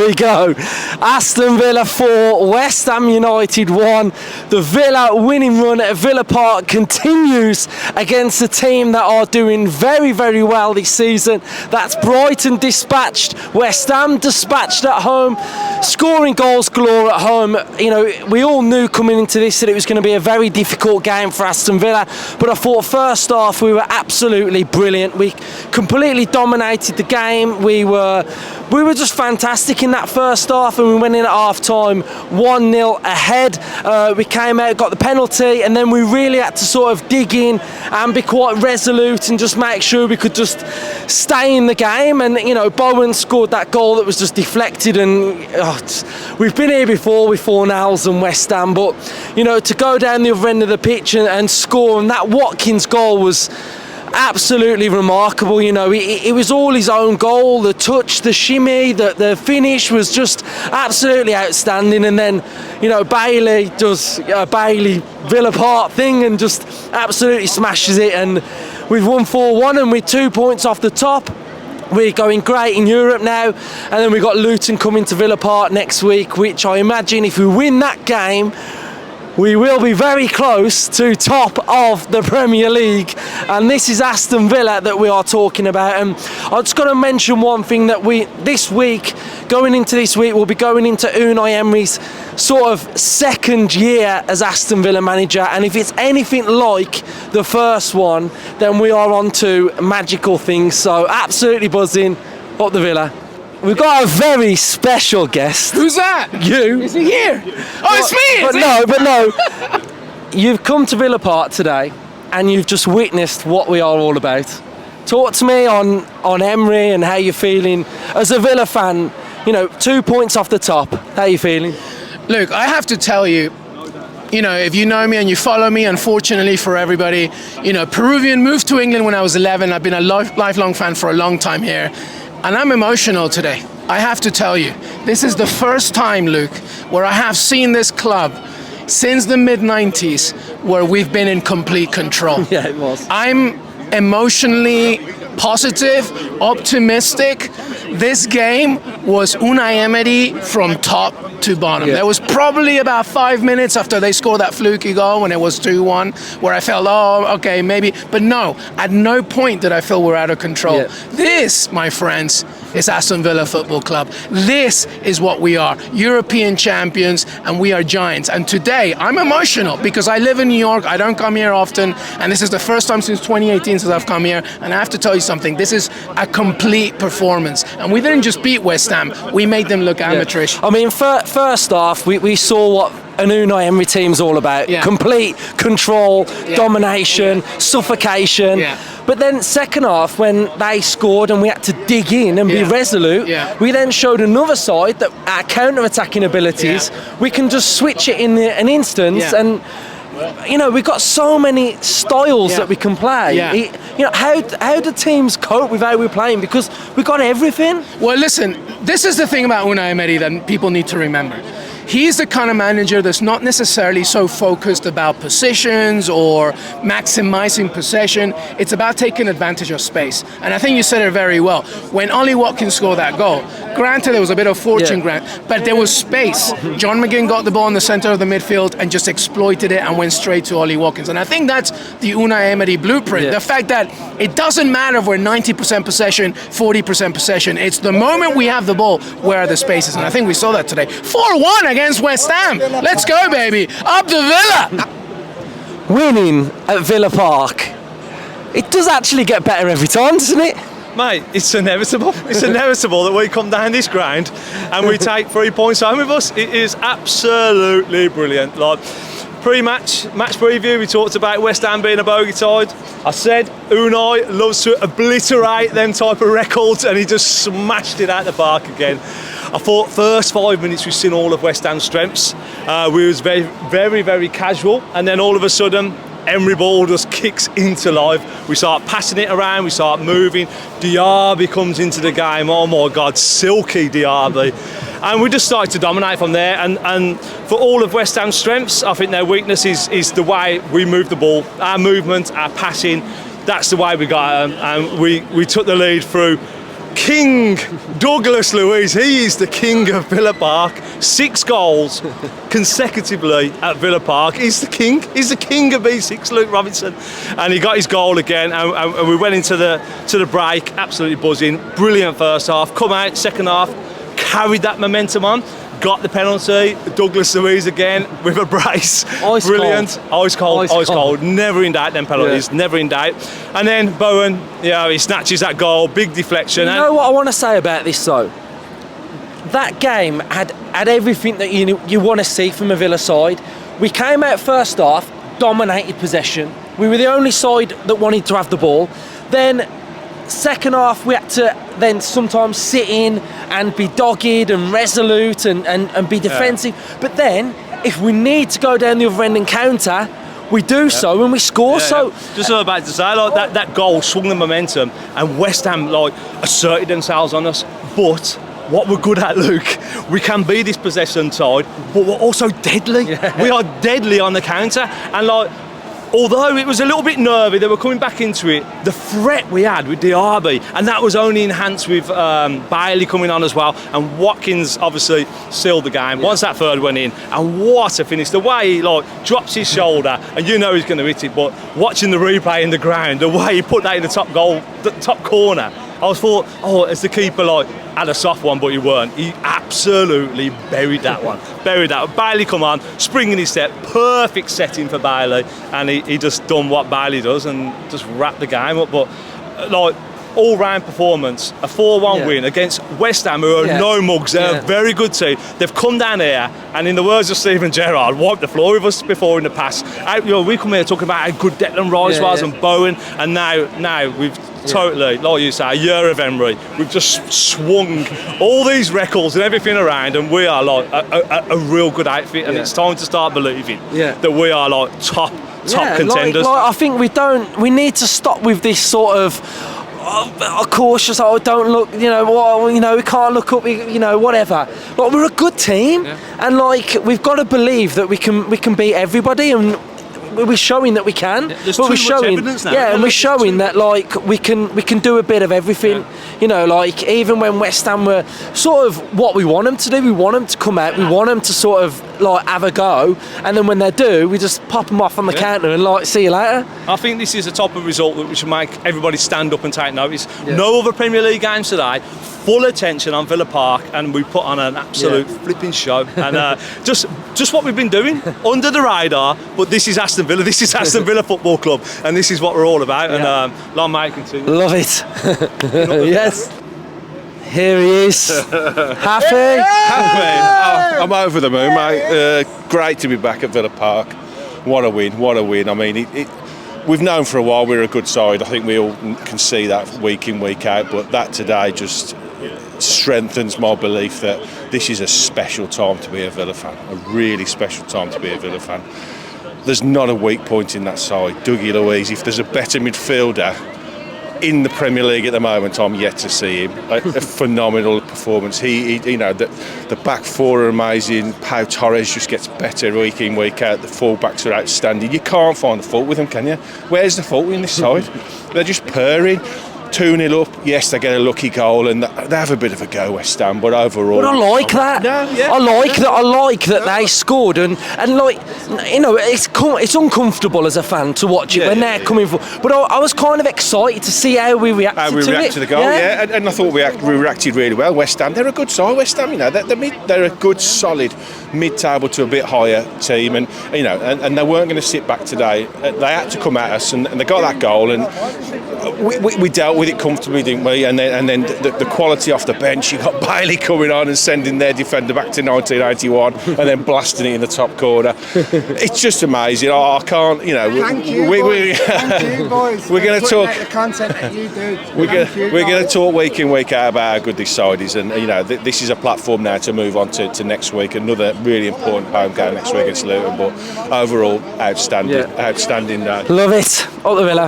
we go. Aston Villa 4, West Ham United 1. The Villa winning run at Villa Park continues against a team that are doing very, very well this season. That's Brighton dispatched, West Ham dispatched at home, scoring goals galore at home. You know, we all knew coming into this that it was going to be a very difficult game for Aston Villa, but I thought first half we were absolutely brilliant. We completely dominated the game. We were just fantastic in that first half, and we went in at half time 1-0 ahead. We came out, got the penalty, and then we really had to sort of dig in and be quite resolute and just make sure we could just stay in the game. And you know, Bowen scored that goal that was just deflected, and we've been here before with 4-0s and West Ham, but you know, to go down the other end of the pitch and score, and that Watkins goal was absolutely remarkable. You know, it was all his own goal. The touch, the shimmy, the finish was just absolutely outstanding. And then, you know, Bailey does a Bailey Villa Park thing and just absolutely smashes it. And we've won 4-1, and with 2 points off the top, we're going great in Europe now. And then we've got Luton coming to Villa Park next week, which I imagine if we win that game, we will be very close to top of the Premier League. And this is Aston Villa that we are talking about. And I just got to mention one thing, that going into this week, we'll be going into Unai Emery's sort of second year as Aston Villa manager. And if it's anything like the first one, then we are on to magical things. So absolutely buzzing. Up the Villa. We've got a very special guest. Who's that? You. Is he here? It's me! But no. You've come to Villa Park today and you've just witnessed what we are all about. Talk to me on Emery and how you're feeling as a Villa fan. You know, 2 points off the top. How are you feeling? Look, I have to tell you, you know, if you know me and you follow me, unfortunately for everybody, you know, Peruvian, moved to England when I was 11. I've been a lifelong fan for a long time here. And I'm emotional today. I have to tell you, this is the first time, Luke, where I have seen this club since the mid-90s where we've been in complete control. Yeah, it was. I'm emotionally positive, optimistic. This game was Unai Emery from top to bottom. Yeah. There was probably about 5 minutes after they scored that fluky goal when it was 2-1 where I felt, okay, maybe. But no, at no point did I feel we're out of control. Yeah. This, my friends, is Aston Villa Football Club. This is what we are, European champions, and we are giants. And today, I'm emotional because I live in New York, I don't come here often, and this is the first time since 2018 since I've come here, and I have to tell you something, this is a complete performance. And we didn't just beat West Ham, we made them look amateurish. I mean, first off, we saw what an Unai Emery team's all about. Yeah. Complete control, domination, suffocation. Yeah. But then second half, when they scored and we had to dig in and be resolute, we then showed another side that our counter-attacking abilities, we can just switch it in an instant. And you know, we've got so many styles that we can play. You know, how do teams cope with how we're playing? Because we've got everything. Well, listen, this is the thing about Unai Emery that people need to remember. He's the kind of manager that's not necessarily so focused about positions or maximizing possession. It's about taking advantage of space. And I think you said it very well. When Ollie Watkins scored that goal, granted there was a bit of fortune, but there was space. John McGinn got the ball in the center of the midfield and just exploited it and went straight to Ollie Watkins. And I think that's the Unai Emery blueprint. The fact that it doesn't matter if we're 90% possession, 40% possession. It's the moment we have the ball, where are the spaces? And I think we saw that today. 4-1 against West Ham. Let's go, baby. Up the Villa. Winning at Villa Park. It does actually get better every time, doesn't it? Mate, it's inevitable. It's inevitable that we come down this ground and we take 3 points home with us. It is absolutely brilliant. Like, match preview, we talked about West Ham being a bogey side. I said Unai loves to obliterate them type of records, and he just smashed it out the park again. I thought first 5 minutes we've seen all of West Ham's strengths. We was very, very, very casual, and then all of a sudden Emery ball just kicks into life. We start passing it around, we start moving. Diaby comes into the game. Oh my God, silky Diaby. And we just started to dominate from there. And for all of West Ham's strengths, I think their weakness is the way we move the ball. Our movement, our passing, that's the way we got them. And we took the lead through King Douglas Luiz, he is the king of Villa Park. 6 goals consecutively at Villa Park. He's the king of B6, Luke Robinson. And he got his goal again, and we went into the break, absolutely buzzing. Brilliant first half, come out, second half, carried that momentum on. Got the penalty, Douglas Luiz again with a brace. Brilliant. Ice cold. Never in doubt, them penalties, never in doubt. And then Bowen, he snatches that goal, big deflection. You know what I want to say about this though? That game had everything that you want to see from a Villa side. We came out first half, dominated possession. We were the only side that wanted to have the ball. Then second half, we had to then sometimes sit in and be dogged and resolute and be defensive. But then, if we need to go down the other end and counter, we do so and we score. So just what I was about to say, like that goal swung the momentum, and West Ham asserted themselves on us. But what we're good at, Luke, we can be this possession side, but we're also deadly. We are deadly on the counter, and although it was a little bit nervy, they were coming back into it. The threat we had with Diaby, and that was only enhanced with Bailey coming on as well. And Watkins obviously sealed the game once that third went in. And what a finish! The way he drops his shoulder, and you know he's going to hit it. But watching the replay in the ground, the way he put that in the top corner, I was thought, as the keeper had a soft one, but he weren't. He absolutely buried that one. Bailey come on, spring in his step, perfect setting for Bailey, and he just done what Bailey does and just wrapped the game up. But all-round performance, a 4-1 win against West Ham, who are no mugs. They're a very good team. They've come down here, and in the words of Steven Gerrard, wiped the floor with us before in the past. We come here talking about how good Declan Rice was and Bowen, and now we've totally, like you say, a year of Emery, we've just swung all these records and everything around, and we are a real good outfit, and it's time to start believing that we are top contenders. I think we need to stop with this sort of cautious, don't look, we can't look up, whatever. We're a good team, and we've got to believe that we can beat everybody, and we're showing that we can. There's too much evidence now. And we're showing that we can do a bit of everything. Even when West Ham were sort of what we want them to do, we want them to come out, we want them to sort of have a go, and then when they do, we just pop them off on the counter and see you later. I think this is a type of result that we should make everybody stand up and take notice. No other Premier League games today. Full attention on Villa Park, and we put on an absolute flipping show. And just what we've been doing under the radar. But this is Aston Villa. This is Aston Villa Football Club, and this is what we're all about. And long may it continue. Love it. Yes. Here he is. Happy? Happy. I'm over the moon, mate. Great to be back at Villa Park. What a win. I mean, we've known for a while we're a good side. I think we all can see that week in, week out. But that today just strengthens my belief that this is a special time to be a Villa fan. A really special time to be a Villa fan. There's not a weak point in that side. Dougie Luiz, if there's a better midfielder in the Premier League at the moment, I'm yet to see him. A phenomenal performance. The back four are amazing. Pau Torres just gets better week in, week out. The full-backs are outstanding. You can't find the fault with them, can you? Where's the fault in this side? They're just purring. 2-0 up, yes, they get a lucky goal and they have a bit of a go, West Ham, but overall... But I like that. I like that they scored, and it's uncomfortable as a fan to watch it when they're coming for... But I was kind of excited to see how we reacted to the goal, and I thought we reacted really well. West Ham, they're a good side, West Ham, they're a good, solid mid-table to a bit higher team, and they weren't going to sit back today. They had to come at us, and they got that goal, and we dealt with it comfortably, didn't we? And then the quality off the bench, you got Bailey coming on and sending their defender back to 1981 and then blasting it in the top corner. It's just amazing. I can't, Thank you, boys. We're going to talk the content that you do. We're going to talk week in, week out about how good this side is, and this is a platform now to move on to next week. Another really important home game next week against Luton, but overall outstanding. Love it. Up the Villa.